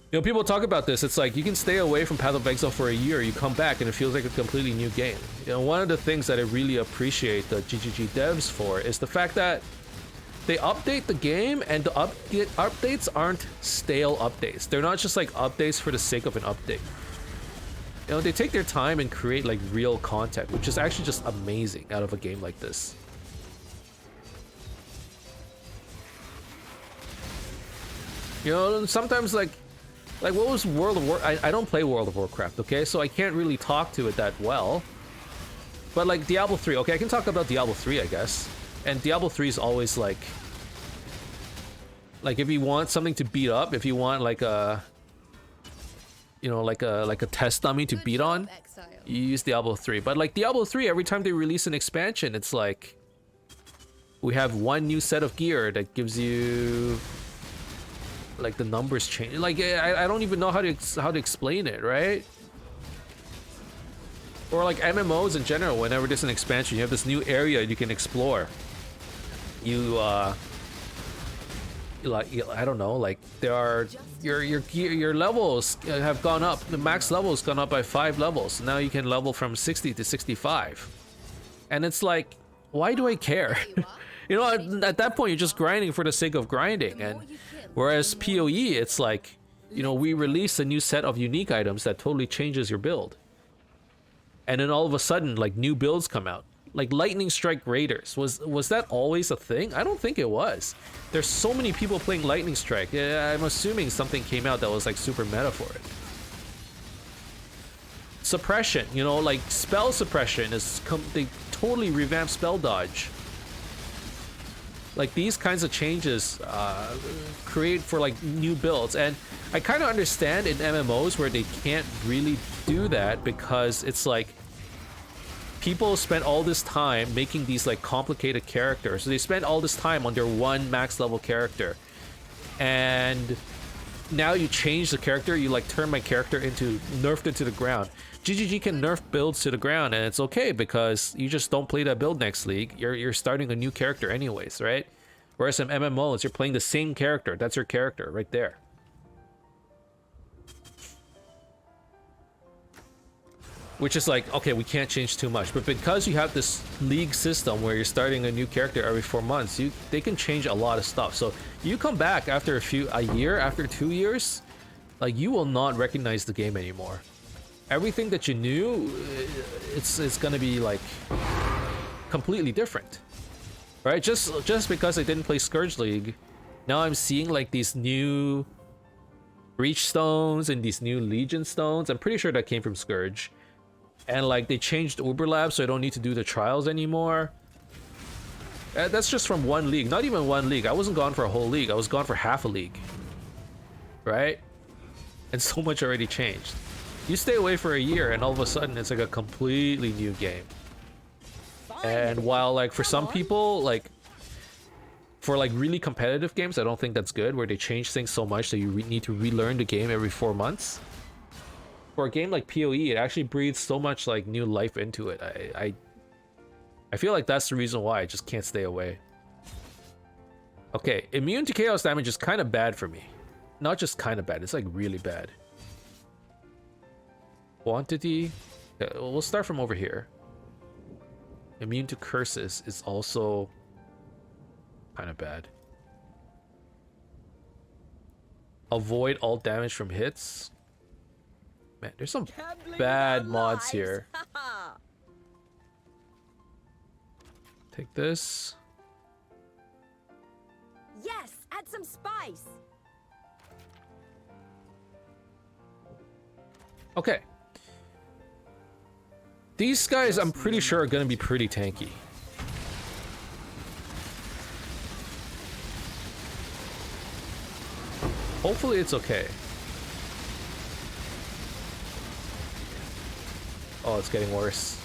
S1: You know, people talk about this. It's like, you can stay away from Path of Exile for a year, you come back and it feels like a completely new game. You know, one of the things that I really appreciate the GGG devs for is the fact that they update the game, and the updates aren't stale updates. They're not just like updates for the sake of an update. You know, they take their time and create like real content, which is actually just amazing out of a game like this. You know, sometimes like Like, what was World of War? I don't play World of Warcraft, okay? So I can't really talk to it that well. But like Diablo 3, okay, I can talk about Diablo 3, I guess. And Diablo 3 is always like if you want something to beat up, if you want like a, you know, like a test dummy to beat on,
S2: Exile.
S1: you use Diablo 3. But like Diablo 3, every time they release an expansion, it's like we have one new set of gear that gives you like the numbers change. Like I don't even know how to explain it, right? Or like MMOs in general, whenever there's an expansion, you have this new area you can explore. You like, I don't know, like there are your levels have gone up. The max level has gone up by 5 levels. Now you can level from 60 to 65. And it's like, why do I care? You know, at that point you're just grinding for the sake of grinding. And whereas PoE, it's like, you know, we release a new set of unique items that totally changes your build. And then all of a sudden, like, new builds come out. Like Lightning Strike Raiders. Was that always a thing? I don't think it was. There's so many people playing Lightning Strike. I'm assuming something came out that was like super meta for it. Suppression, you know, like spell suppression is they totally revamped spell dodge. Like these kinds of changes create for like new builds, and I kind of understand in MMOs where they can't really do that because it's like people spend all this time making these like complicated characters. So they spend all this time on their one max level character, and now you change the character, you like turn my character into nerfed it to the ground. GGG can nerf builds to the ground, and it's okay because you just don't play that build next league. You're starting a new character anyways, right? Whereas in MMOs, you're playing the same character. That's your character right there. Which is like, okay, we can't change too much. But because you have this league system where you're starting a new character every 4 months, they can change a lot of stuff. So you come back after a year, after 2 years, like you will not recognize the game anymore. Everything that you knew, it's gonna be like completely different, right? Just because I didn't play Scourge League, now I'm seeing like these new Breach Stones and these new Legion Stones. I'm pretty sure that came from Scourge. And like they changed Uber Lab, so I don't need to do the trials anymore. That's just from one league, not even one league. I wasn't gone for a whole league, I was gone for half a league, right? And so much already changed. You stay away for a year and all of a sudden it's like a completely new game. And while like for some people, like for like really competitive games, I don't think that's good, where they change things so much that you need to relearn the game every 4 months. For a game like PoE, it actually breathes so much like new life into it. I feel like that's the reason why I just can't stay away. Okay, immune to chaos damage is kind of bad for me. Not just kind of bad, it's like really bad. Quantity, okay, we'll start from over here. Immune to curses is also kind of bad. Avoid all damage from hits. Man, there's some bad mods here. Take this.
S2: Yes, add some spice.
S1: Okay. These guys, I'm pretty sure, are gonna be pretty tanky. Hopefully it's okay. Oh, it's getting worse.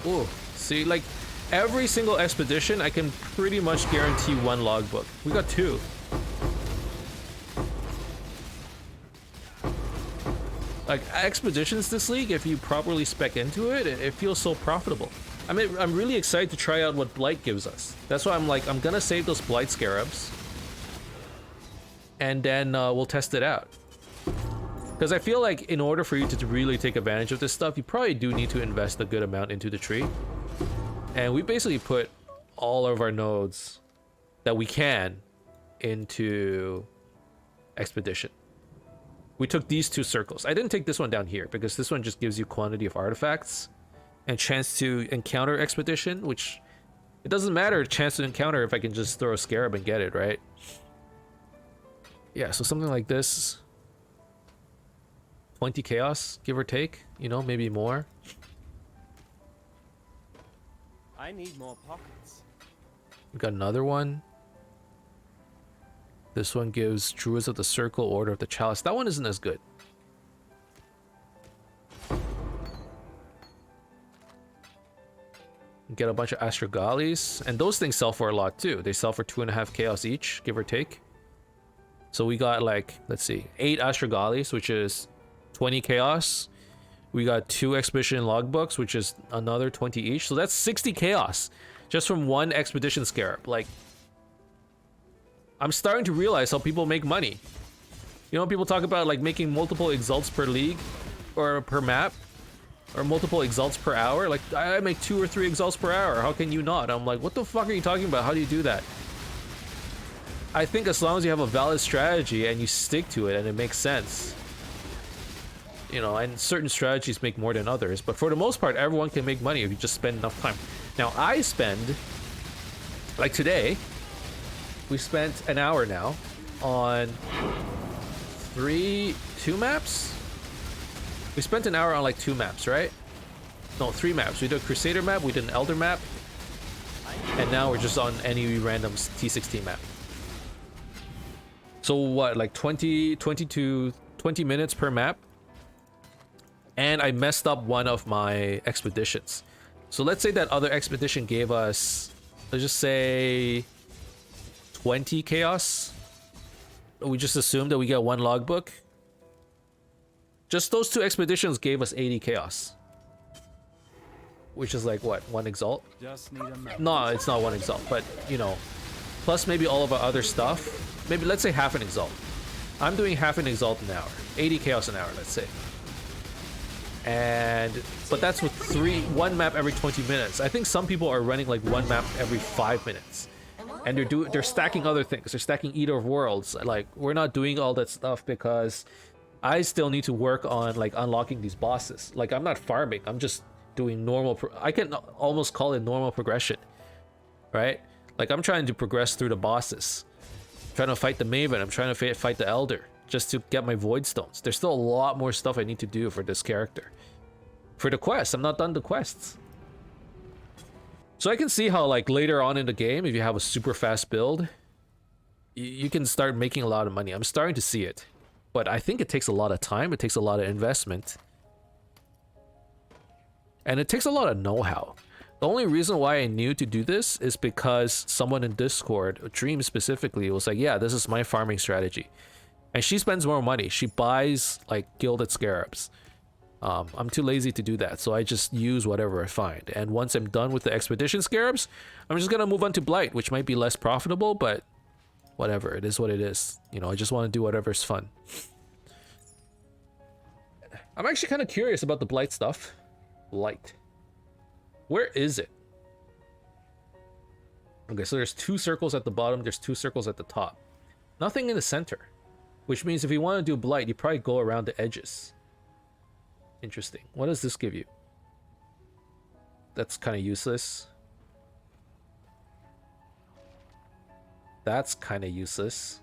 S1: Ooh, see, like, every single expedition, I can pretty much guarantee 1 logbook. We got 2. Like, expeditions this league, if you properly spec into it, it feels so profitable. I mean, I'm really excited to try out what Blight gives us. That's why I'm like, I'm gonna save those Blight Scarabs. And then we'll test it out. Because I feel like in order for you to really take advantage of this stuff, you probably do need to invest a good amount into the tree. And we basically put all of our nodes that we can into Expedition. We took these 2 circles. I didn't take this one down here because this one just gives you quantity of artifacts. and chance to encounter expedition, which it doesn't matter chance to encounter if I can just throw a scarab and get it, right? Yeah, so something like this. 20 chaos, give or take, you know, maybe more.
S3: I need more pockets.
S1: We got another one. This one gives Druids of the Circle, Order of the Chalice. That one isn't as good. Get a bunch of Astrogales, and those things sell for a lot too. They sell for 2.5 chaos each, give or take. So we got like, let's see, 8 Astrogales, which is 20 chaos. We got 2 expedition logbooks, which is another 20 each. So that's 60 chaos just from one expedition scarab. Like, I'm starting to realize how people make money. You know, people talk about like making multiple exalts per league or per map, or multiple exalts per hour. Like, I make 2 or 3 exalts per hour. How can you not? I'm like, what the fuck are you talking about? How do you do that? I think as long as you have a valid strategy and you stick to it and it makes sense, you know, and certain strategies make more than others, but for the most part, everyone can make money if you just spend enough time. Now, I spend, like today, we spent an hour now on 2 maps? We spent an hour on like 2 maps, right? No, 3 maps. We did a Crusader map, we did an Elder map, and now we're just on any random T16 map. So what, like 20 minutes per map? And I messed up one of my expeditions. So let's say that other expedition gave us, let's just say 20 chaos. We just assumed that we get 1 logbook. Just those 2 expeditions gave us 80 chaos. Which is like what, 1 exalt?
S3: Just need a map.
S1: No, it's not 1 exalt, but you know, plus maybe all of our other stuff. Maybe let's say half an exalt. I'm doing half an exalt an hour. 80 chaos an hour, let's say. But that's with 1 map every 20 minutes. I think some people are running like 1 map every 5 minutes. And they're stacking other things. They're stacking Eater of Worlds. Like, we're not doing all that stuff because I still need to work on like unlocking these bosses. Like, I'm not farming. I'm just doing normal. I can almost call it normal progression, right? Like, I'm trying to progress through the bosses. I'm trying to fight the Maven. I'm trying to fight the Elder just to get my Void Stones. There's still a lot more stuff I need to do for this character. For the quests, I'm not done the quests. So I can see how like later on in the game, if you have a super fast build, you can start making a lot of money. I'm starting to see it. But I think it takes a lot of time. It takes a lot of investment. And it takes a lot of know-how. The only reason why I knew to do this is because someone in Discord, Dream specifically, was like, yeah, this is my farming strategy. And she spends more money. She buys like gilded scarabs. I'm too lazy to do that, so I just use whatever I find. And once I'm done with the expedition scarabs, I'm just gonna move on to Blight, which might be less profitable, but whatever, it is what it is. You know, I just want to do whatever's fun. I'm actually kind of curious about the Blight stuff. Blight. Where is it? Okay, so there's 2 circles at the bottom, there's 2 circles at the top. Nothing in the center. Which means if you want to do Blight, you probably go around the edges. Interesting. What does this give you? That's kind of useless. That's kind of useless.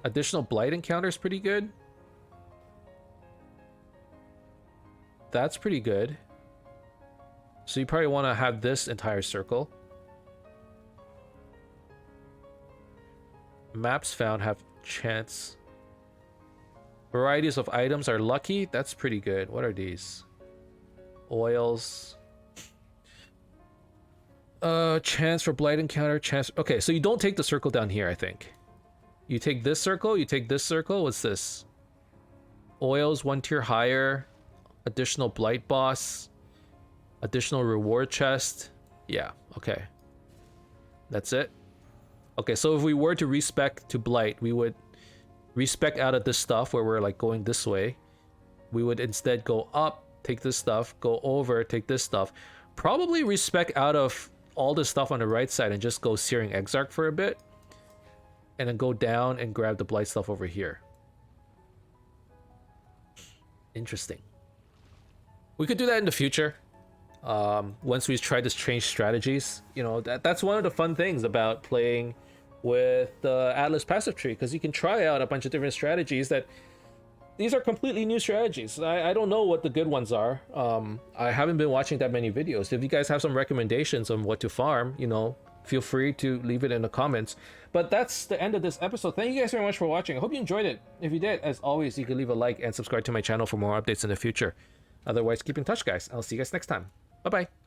S1: Additional Blight encounter is pretty good. That's pretty good. So you probably want to have this entire circle. Maps found have chance. Varieties of items are lucky. That's pretty good. What are these? Oils. Chance for Blight encounter. Chance. Okay, so you don't take the circle down here, I think. You take this circle. You take this circle. What's this? Oils, 1 tier higher. Additional Blight boss. Additional reward chest. Yeah, okay. That's it. Okay, so if we were to respec to Blight, we would respec out of this stuff where we're like going this way. We would instead go up, take this stuff, go over, take this stuff. Probably respec out of all the stuff on the right side and just go Searing Exarch for a bit. And then go down and grab the Blight stuff over here. Interesting. We could do that in the future. Once we try to change strategies, you know, that's one of the fun things about playing with the Atlas passive tree, because you can try out a bunch of different strategies that these are completely new strategies. I don't know what the good ones are. I haven't been watching that many videos. If you guys have some recommendations on what to farm, you know, feel free to leave it in the comments. But that's the end of this episode. Thank you guys very much for watching. I hope you enjoyed it. If you did, as always, you can leave a like and subscribe to my channel for more updates in the future. Otherwise, keep in touch, guys. I'll see you guys next time. Bye-bye.